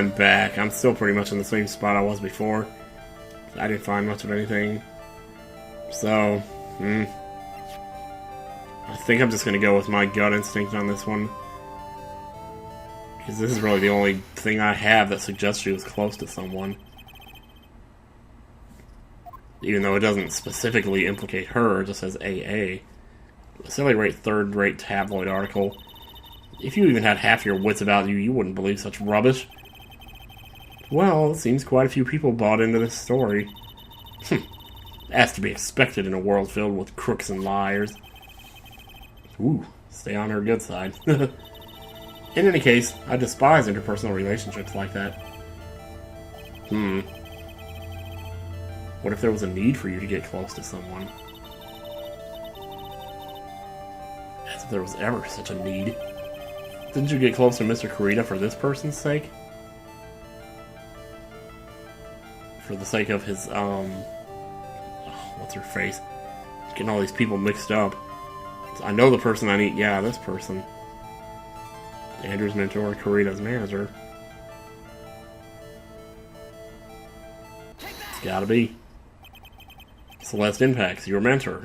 I'm back. I'm still pretty much in the same spot I was before. I didn't find much of anything. So, I think I'm just going to go with my gut instinct on this one. Because this is really the only thing I have that suggests she was close to someone. Even though it doesn't specifically implicate her, it just says AA. A silly third-rate tabloid article. If you even had half your wits about you, you wouldn't believe such rubbish. Well, it seems quite a few people bought into this story. As to be expected in a world filled with crooks and liars. Ooh, stay on her good side. In any case, I despise interpersonal relationships like that. What if there was a need for you to get close to someone? As if there was ever such a need. Didn't you get close to Mr. Kurita for this person's sake? For the sake of his, what's her face? Getting all these people mixed up. I know the person I need. Yeah, this person. Andrew's mentor, Kurita's manager. It's gotta be. Celeste Impact's your mentor,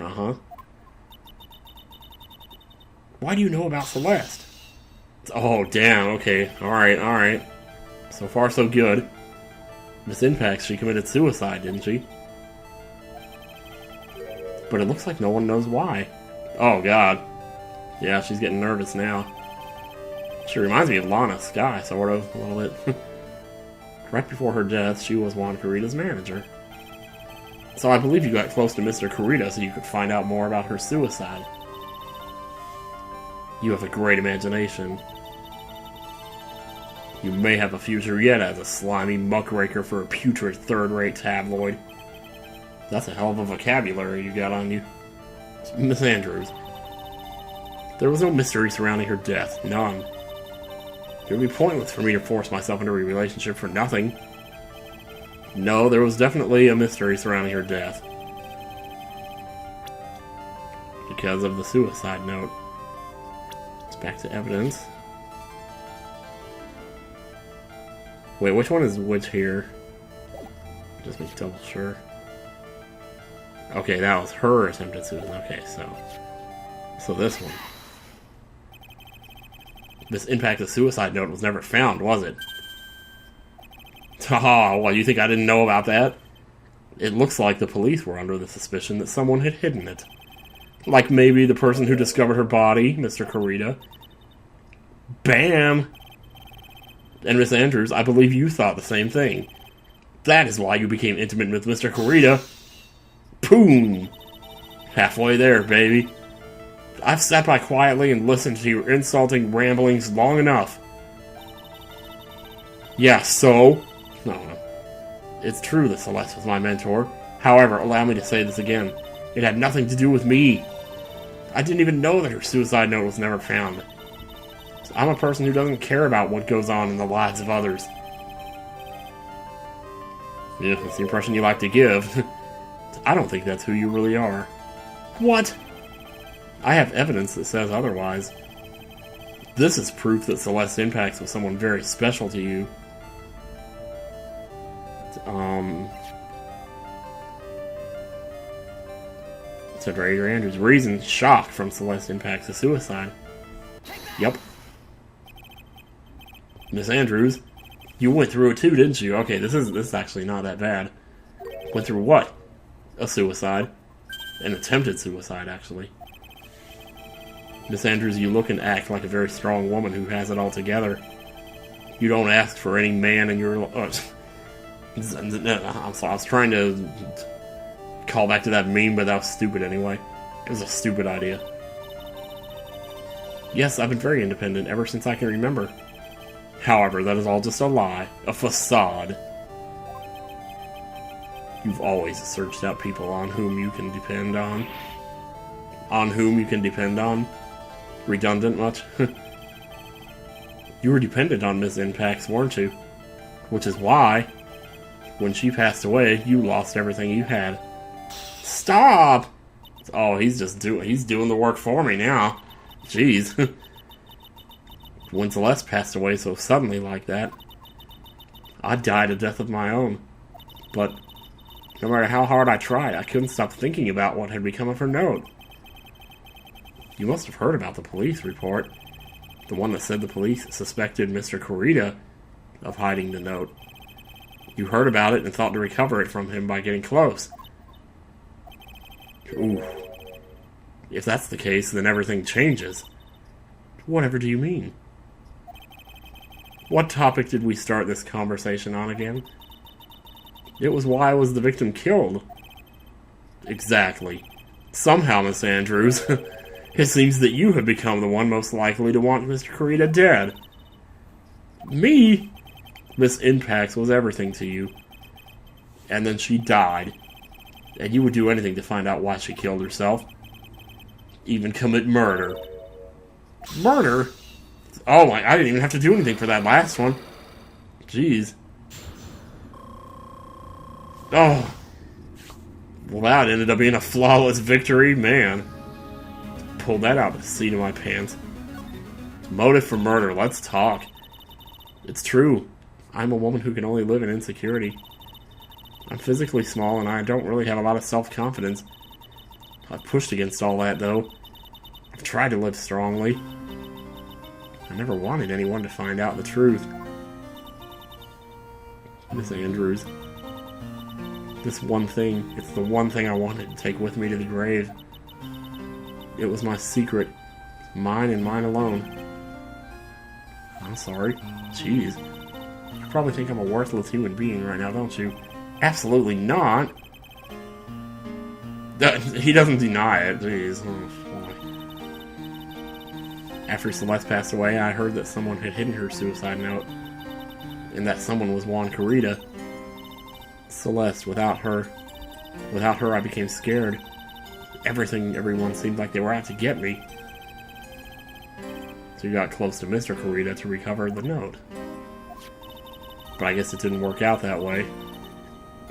Why do you know about Celeste? Oh, damn, okay. Alright. So far, so good. Miss Impact, she committed suicide, didn't she? But it looks like no one knows why. Oh, God. Yeah, she's getting nervous now. She reminds me of Lana Sky, sort of, a little bit. Right before her death, she was Juan Kurita's manager. So I believe you got close to Mr. Kurita so you could find out more about her suicide. You have a great imagination. You may have a future yet as a slimy muckraker for a putrid third-rate tabloid. That's a hell of a vocabulary you got on you. Miss Andrews. There was no mystery surrounding her death. None. It would be pointless for me to force myself into a relationship for nothing. No, there was definitely a mystery surrounding her death. Because of the suicide note. It's back to evidence. Wait, which one is which here? Just make double sure. Okay, that was her attempted suicide. Okay, so this one. This impact of suicide note was never found, was it? Haha, well, you think I didn't know about that? It looks like the police were under the suspicion that someone had hidden it. Like maybe the person who discovered her body, Mr. Kurita. Bam! And Miss Andrews, I believe you thought the same thing. That is why you became intimate with Mr. Kurita. Boom! Halfway there, baby. I've sat by quietly and listened to your insulting ramblings long enough. Yeah, so? No. It's true that Celeste was my mentor. However, allow me to say this again. It had nothing to do with me. I didn't even know that her suicide note was never found. So I'm a person who doesn't care about what goes on in the lives of others. Yeah, that's the impression you like to give. I don't think that's who you really are. What? I have evidence that says otherwise. This is proof that Celeste Impacts was someone very special to you. Said Adrian Andrews. Reason shock from Celeste Impacts to suicide. Yep. Miss Andrews, you went through it too, didn't you? Okay, this is actually not that bad. Went through what? A suicide. An attempted suicide, actually. Miss Andrews, you look and act like a very strong woman who has it all together. You don't ask for any man in your... I'm sorry, I was trying to call back to that meme, but that was stupid anyway. It was a stupid idea. Yes, I've been very independent ever since I can remember. However, that is all just a lie. A facade. You've always searched out people on whom you can depend on. On whom you can depend on. Redundant much? You were dependent on Miss Impacts, weren't you? Which is why, when she passed away, you lost everything you had. Stop! Oh, he's doing the work for me now. Jeez. When Celeste passed away so suddenly like that, I died a death of my own. But no matter how hard I tried, I couldn't stop thinking about what had become of her note. You must have heard about the police report. The one that said the police suspected Mr. Kurita of hiding the note. You heard about it and thought to recover it from him by getting close. Ooh. If that's the case, then everything changes. Whatever do you mean? What topic did we start this conversation on again? It was why was the victim killed? Exactly. Somehow, Miss Andrews, it seems that you have become the one most likely to want Mr. Kurita dead. Me? Miss Impax was everything to you. And then she died. And you would do anything to find out why she killed herself. Even commit murder. Murder? Oh my, I didn't even have to do anything for that last one. Jeez. Oh. Well, that ended up being a flawless victory, man. Pulled that out of the seat of my pants. Motive for murder, let's talk. It's true. I'm a woman who can only live in insecurity. I'm physically small and I don't really have a lot of self-confidence. I've pushed against all that, though. I've tried to live strongly. I never wanted anyone to find out the truth. Miss Andrews. This one thing, it's the one thing I wanted to take with me to the grave. It was my secret. Mine and mine alone. I'm sorry. Jeez. You probably think I'm a worthless human being right now, don't you? Absolutely not! He doesn't deny it. Jeez. Oh, boy. After Celeste passed away, I heard that someone had hidden her suicide note. And that someone was Juan Kurita. Celeste, without her I became scared. Everyone seemed like they were out to get me. So you got close to Mr. Kurita to recover the note. But I guess it didn't work out that way.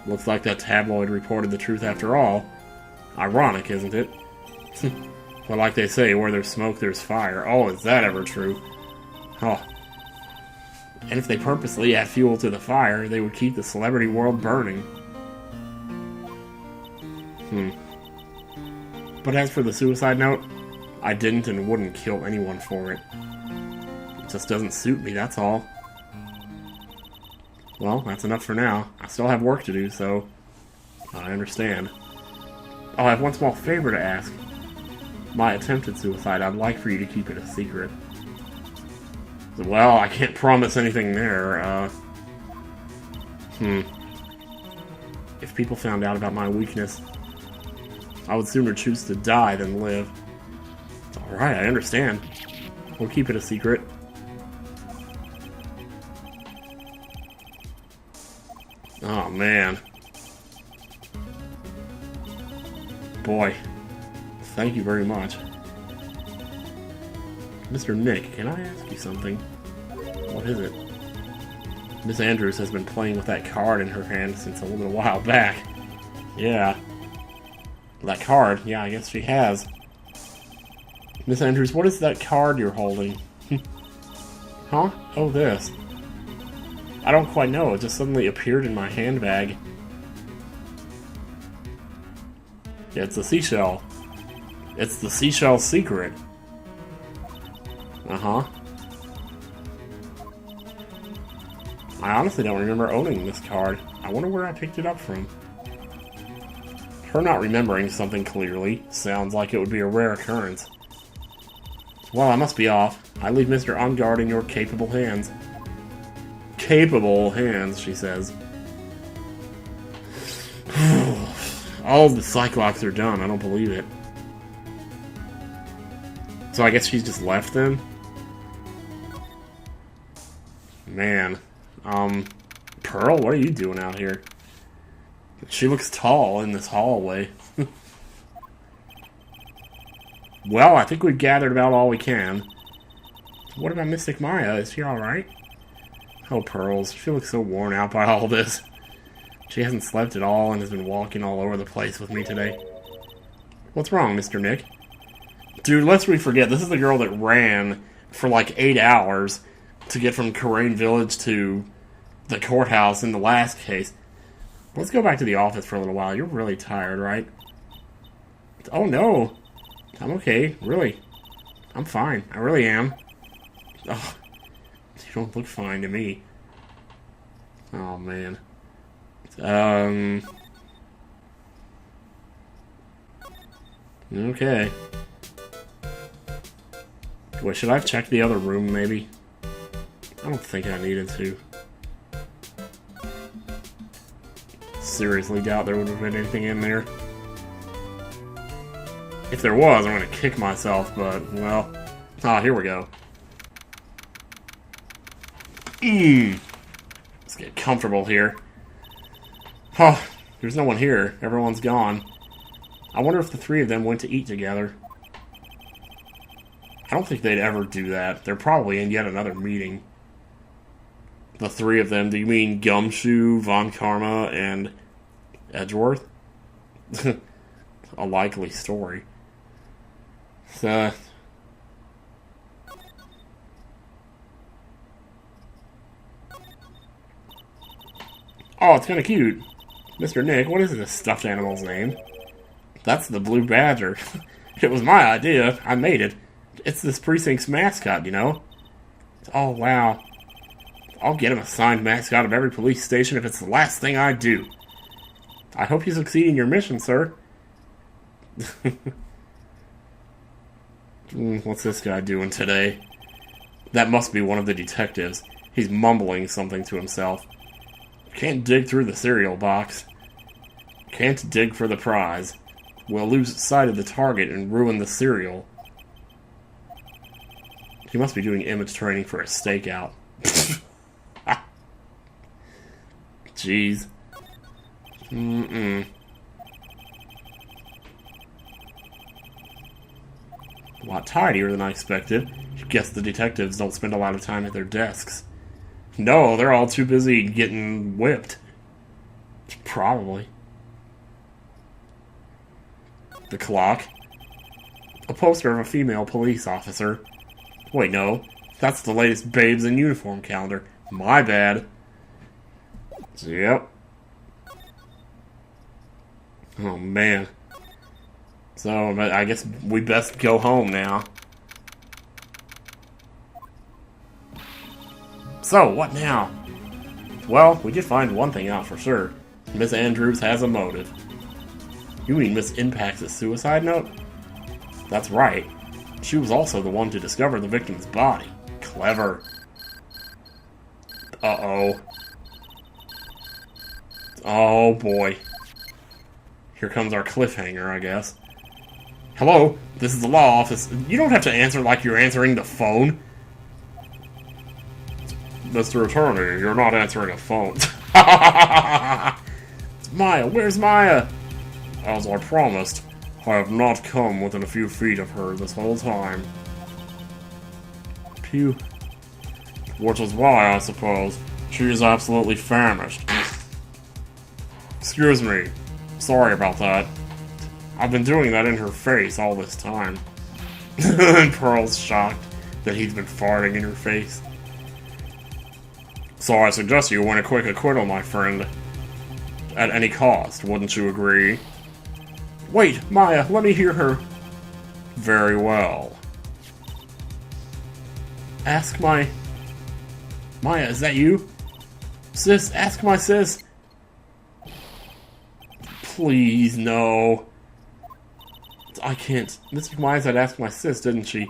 Looks like that tabloid reported the truth after all. Ironic, isn't it? But like they say, where there's smoke, there's fire. Oh, is that ever true? Oh. And if they purposely add fuel to the fire, they would keep the celebrity world burning. But as for the suicide note, I didn't and wouldn't kill anyone for it. It just doesn't suit me, that's all. Well, that's enough for now. I still have work to do, so I understand. Oh, I have one small favor to ask. My attempted suicide, I'd like for you to keep it a secret. Well, I can't promise anything there. If people found out about my weakness, I would sooner choose to die than live. Alright, I understand. We'll keep it a secret. Oh, man. Boy. Thank you very much. Mr. Nick, can I ask you something? What is it? Miss Andrews has been playing with that card in her hand since a little while back. Yeah. That card? Yeah, I guess she has. Miss Andrews, what is that card you're holding? Huh? Oh, this. I don't quite know. It just suddenly appeared in my handbag. Yeah, it's a seashell. It's the seashell secret. Uh-huh. I honestly don't remember owning this card. I wonder where I picked it up from. Her not remembering something clearly sounds like it would be a rare occurrence. Well, I must be off. I leave Mr. On Guard in your capable hands. Capable hands, she says. All the Cyclops are done. I don't believe it. So I guess she's just left then? Man. Pearl, what are you doing out here? She looks tall in this hallway. Well, I think we've gathered about all we can. What about Mystic Maya? Is she alright? Oh, Pearls. She looks so worn out by all this. She hasn't slept at all and has been walking all over the place with me today. What's wrong, Mr. Nick? Dude, lest we forget, this is the girl that ran for like 8 hours to get from Karain Village to the courthouse in the last case. Let's go back to the office for a little while. You're really tired, right? Oh, no. I'm okay. Really. I'm fine. I really am. Oh, you don't look fine to me. Oh, man. Okay. Wait, should I have checked the other room, maybe? I don't think I needed to. Seriously doubt there would have been anything in there. If there was, I'm gonna kick myself, but, well... Ah, here we go. Let's get comfortable here. Oh, there's no one here. Everyone's gone. I wonder if the three of them went to eat together. I don't think they'd ever do that. They're probably in yet another meeting. The three of them. Do you mean Gumshoe, Von Karma, and Edgeworth? A likely story. So... Oh, it's kind of cute. Mr. Nick, what is this stuffed animal's name? That's the Blue Badger. It was my idea. I made it. It's this precinct's mascot, you know? Oh, wow. I'll get him a signed mascot of every police station if it's the last thing I do. I hope you succeed in your mission, sir. What's this guy doing today? That must be one of the detectives. He's mumbling something to himself. Can't dig through the cereal box. Can't dig for the prize. We'll lose sight of the target and ruin the cereal. He must be doing image training for a stakeout. Jeez. A lot tidier than I expected. Guess the detectives don't spend a lot of time at their desks. No, they're all too busy getting whipped. Probably. The clock. A poster of a female police officer. Wait, no. That's the latest Babes in Uniform calendar. My bad. Yep. Oh, man. So, I guess we best go home now. So, what now? Well, we did find one thing out for sure. Miss Andrews has a motive. You mean Miss Impact's suicide note? That's right. She was also the one to discover the victim's body. Clever. Uh-oh. Oh, boy. Here comes our cliffhanger, I guess. Hello, this is the law office. You don't have to answer like you're answering the phone. Mr. Attorney, you're not answering a phone. Maya, where's Maya? As I promised, I have not come within a few feet of her this whole time. Pew. Which is why, I suppose, she is absolutely famished. Excuse me. Sorry about that. I've been doing that in her face all this time. And Pearl's shocked that he's been farting in her face. So I suggest you win a quick acquittal, my friend. At any cost, wouldn't you agree? Wait, Maya, let me hear her. Very well. Ask my... Maya, is that you? Sis, ask my sis. Please, no. I can't. Mr. Maya said ask my sis, didn't she?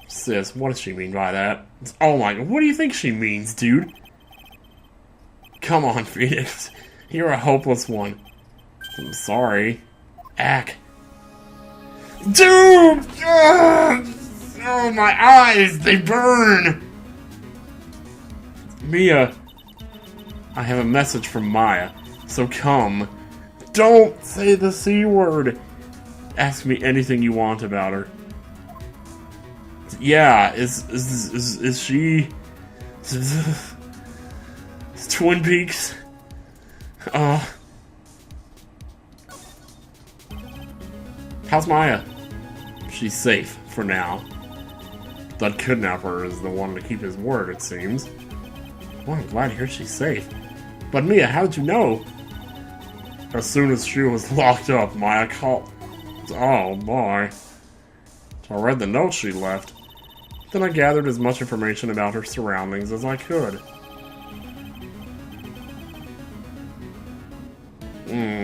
Sis, what does she mean by that? Oh my god, what do you think she means, dude? Come on, Phoenix. You're a hopeless one. I'm sorry. Ack. Dude! Oh, my eyes! They burn! Mia. I have a message from Maya. So come. Don't say the C word. Ask me anything you want about her. Yeah, is she... Twin Peaks? How's Maya? She's safe, for now. That kidnapper is the one to keep his word, it seems. Well, I'm glad to hear she's safe. But Mia, how did you know? As soon as she was locked up, Maya called. Oh, boy. So I read the note she left. Then I gathered as much information about her surroundings as I could.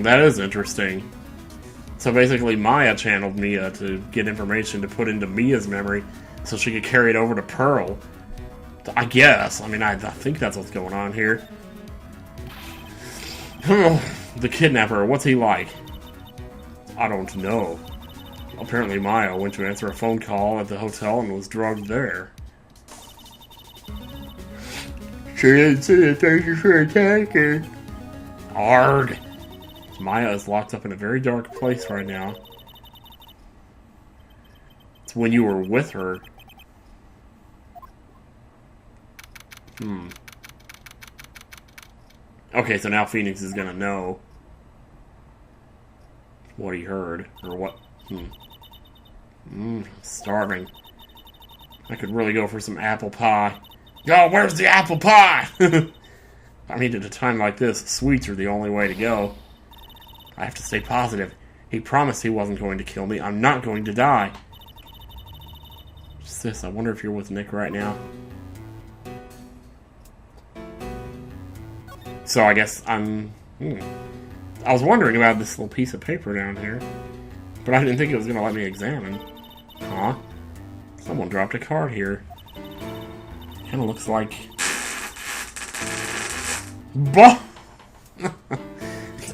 That is interesting. So basically, Maya channeled Mia to get information to put into Mia's memory so she could carry it over to Pearl. I guess. I mean, I think that's what's going on here. The kidnapper, what's he like? I don't know. Apparently Maya went to answer a phone call at the hotel and was drugged there. She didn't say a thank you for attacking. Arg! Maya is locked up in a very dark place right now. It's when you were with her. Okay, so now Phoenix is gonna know what he heard, or what. Starving. I could really go for some apple pie. Yo, where's the apple pie? I mean, at a time like this, sweets are the only way to go. I have to stay positive. He promised he wasn't going to kill me. I'm not going to die. What's this? I wonder if you're with Nick right now. So I guess I'm... I was wondering about this little piece of paper down here. But I didn't think it was going to let me examine. Huh? Someone dropped a card here. Kind of looks like...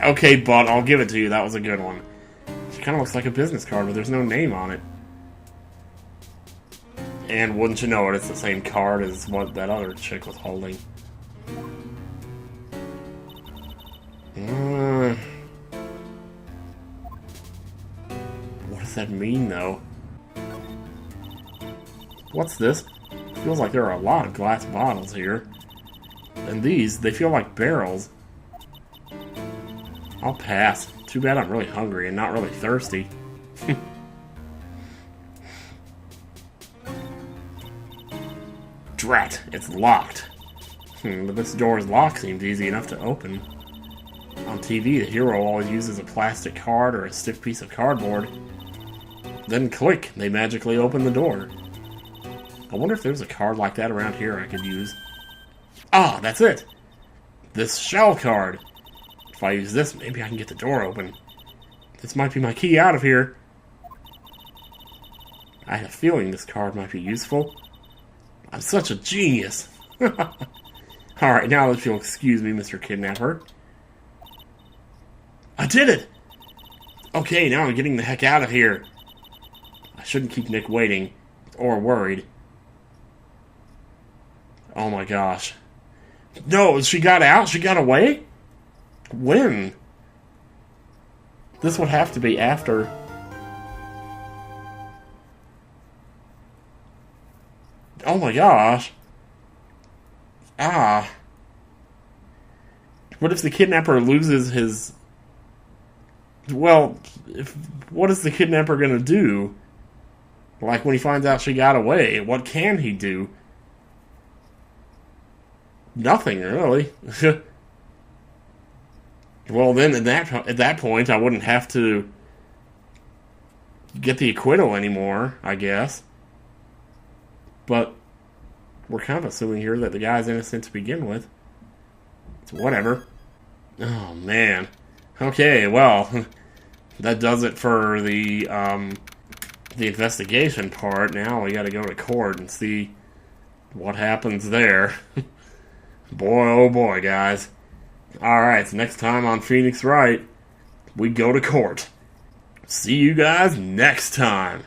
Okay, but I'll give it to you. That was a good one. It kind of looks like a business card, but there's no name on it. And wouldn't you know it, it's the same card as what that other chick was holding. What does that mean, though? What's this? Feels like there are a lot of glass bottles here. And these, they feel like barrels. I'll pass. Too bad I'm really hungry and not really thirsty. Drat, it's locked. But this door's lock seemed easy enough to open. On TV, the hero always uses a plastic card or a stiff piece of cardboard. Then click, they magically open the door. I wonder if there's a card like that around here I could use. Ah, that's it! This shell card. If I use this, maybe I can get the door open. This might be my key out of here. I had a feeling this card might be useful. I'm such a genius. Alright, now if you'll excuse me, Mr. Kidnapper. I did it! Okay, now I'm getting the heck out of here. I shouldn't keep Nick waiting. Or worried. Oh my gosh. No, she got out? She got away? When? This would have to be after. Oh my gosh. Ah. What if the kidnapper loses his... Well, what is the kidnapper gonna do? Like when he finds out she got away, what can he do? Nothing, really. Well, then at that point, I wouldn't have to get the acquittal anymore, I guess. But we're kind of assuming here that the guy's innocent to begin with. So whatever. Oh, man. Okay, well, that does it for the investigation part. Now we gotta go to court and see what happens there. Boy, oh boy, guys. Alright, so next time on Phoenix Wright, we go to court. See you guys next time.